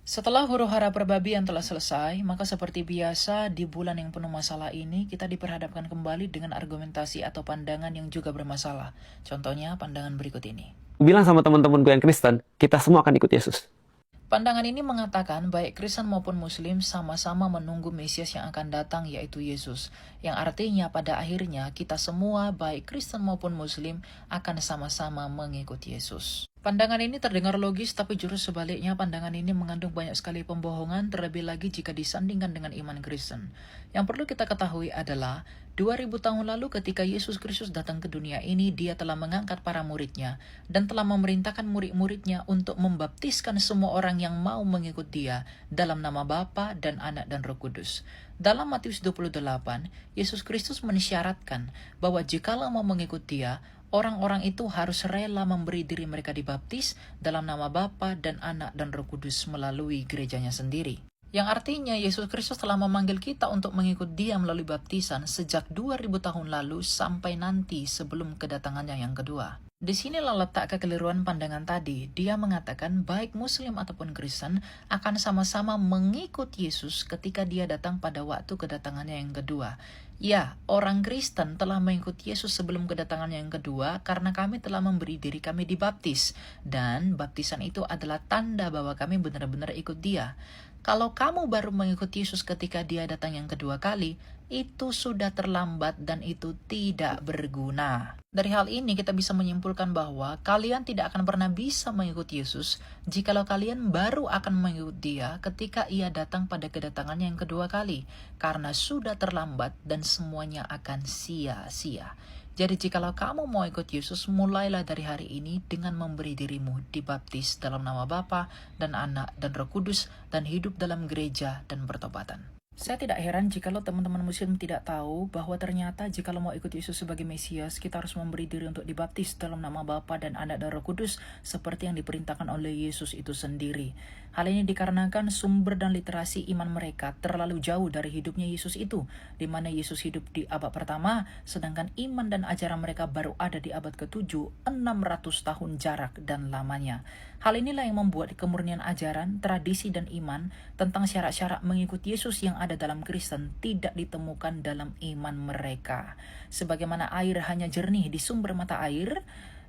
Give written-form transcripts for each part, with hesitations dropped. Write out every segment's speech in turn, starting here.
Setelah huru-hara perbabi yang telah selesai, maka seperti biasa di bulan yang penuh masalah ini kita diperhadapkan kembali dengan argumentasi atau pandangan yang juga bermasalah. Contohnya pandangan berikut ini. Bilang sama teman-temanku yang Kristen, kita semua akan ikut Yesus. Pandangan ini mengatakan baik Kristen maupun Muslim sama-sama menunggu Mesias yang akan datang, yaitu Yesus. Yang artinya pada akhirnya kita semua baik Kristen maupun Muslim akan sama-sama mengikut Yesus. Pandangan ini terdengar logis, tapi justru sebaliknya pandangan ini mengandung banyak sekali pembohongan, terlebih lagi jika disandingkan dengan iman Kristen. Yang perlu kita ketahui adalah 2000 tahun lalu ketika Yesus Kristus datang ke dunia ini, dia telah mengangkat para muridnya dan telah memerintahkan murid-muridnya untuk membaptiskan semua orang yang mau mengikut dia dalam nama Bapa dan Anak dan Roh Kudus. Dalam Matius 28, Yesus Kristus mensyaratkan bahwa jikalau mau mengikut dia, orang-orang itu harus rela memberi diri mereka dibaptis dalam nama Bapa dan Anak dan Roh Kudus melalui gerejanya sendiri. Yang artinya Yesus Kristus telah memanggil kita untuk mengikut dia melalui baptisan sejak 2000 tahun lalu sampai nanti sebelum kedatangannya yang kedua. Disinilah letak kekeliruan pandangan tadi. Dia mengatakan baik Muslim ataupun Kristen akan sama-sama mengikut Yesus ketika dia datang pada waktu kedatangannya yang kedua. Ya, orang Kristen telah mengikut Yesus sebelum kedatangannya yang kedua karena kami telah memberi diri kami dibaptis. Dan baptisan itu adalah tanda bahwa kami benar-benar ikut dia. Kalau kamu baru mengikuti Yesus ketika dia datang yang kedua kali, itu sudah terlambat dan itu tidak berguna. Dari hal ini kita bisa menyimpulkan bahwa kalian tidak akan pernah bisa mengikuti Yesus jikalau kalian baru akan mengikuti dia ketika ia datang pada kedatangannya yang kedua kali, karena sudah terlambat dan semuanya akan sia-sia. Jadi jikalau kamu mau ikut Yesus, mulailah dari hari ini dengan memberi dirimu dibaptis dalam nama Bapa dan Anak dan Roh Kudus dan hidup dalam gereja dan pertobatan. Saya tidak heran jikalau teman-teman Muslim tidak tahu bahwa ternyata jikalau mau ikut Yesus sebagai Mesias, kita harus memberi diri untuk dibaptis dalam nama Bapa dan Anak dan Roh Kudus seperti yang diperintahkan oleh Yesus itu sendiri. Hal ini dikarenakan sumber dan literasi iman mereka terlalu jauh dari hidupnya Yesus itu, di mana Yesus hidup di abad pertama, sedangkan iman dan ajaran mereka baru ada di abad ke-7, 600 tahun jarak dan lamanya. Hal inilah yang membuat kemurnian ajaran, tradisi, dan iman tentang syarat-syarat mengikuti Yesus yang ada dalam Kristen tidak ditemukan dalam iman mereka. Sebagaimana air hanya jernih di sumber mata air,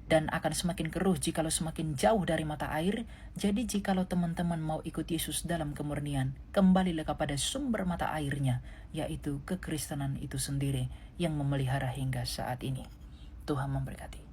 dan akan semakin keruh jikalau semakin jauh dari mata air. Jadi jikalau teman-teman mau ikut Yesus dalam kemurnian, kembalilah kepada sumber mata airnya, yaitu kekristenan itu sendiri yang memelihara hingga saat ini. Tuhan memberkati.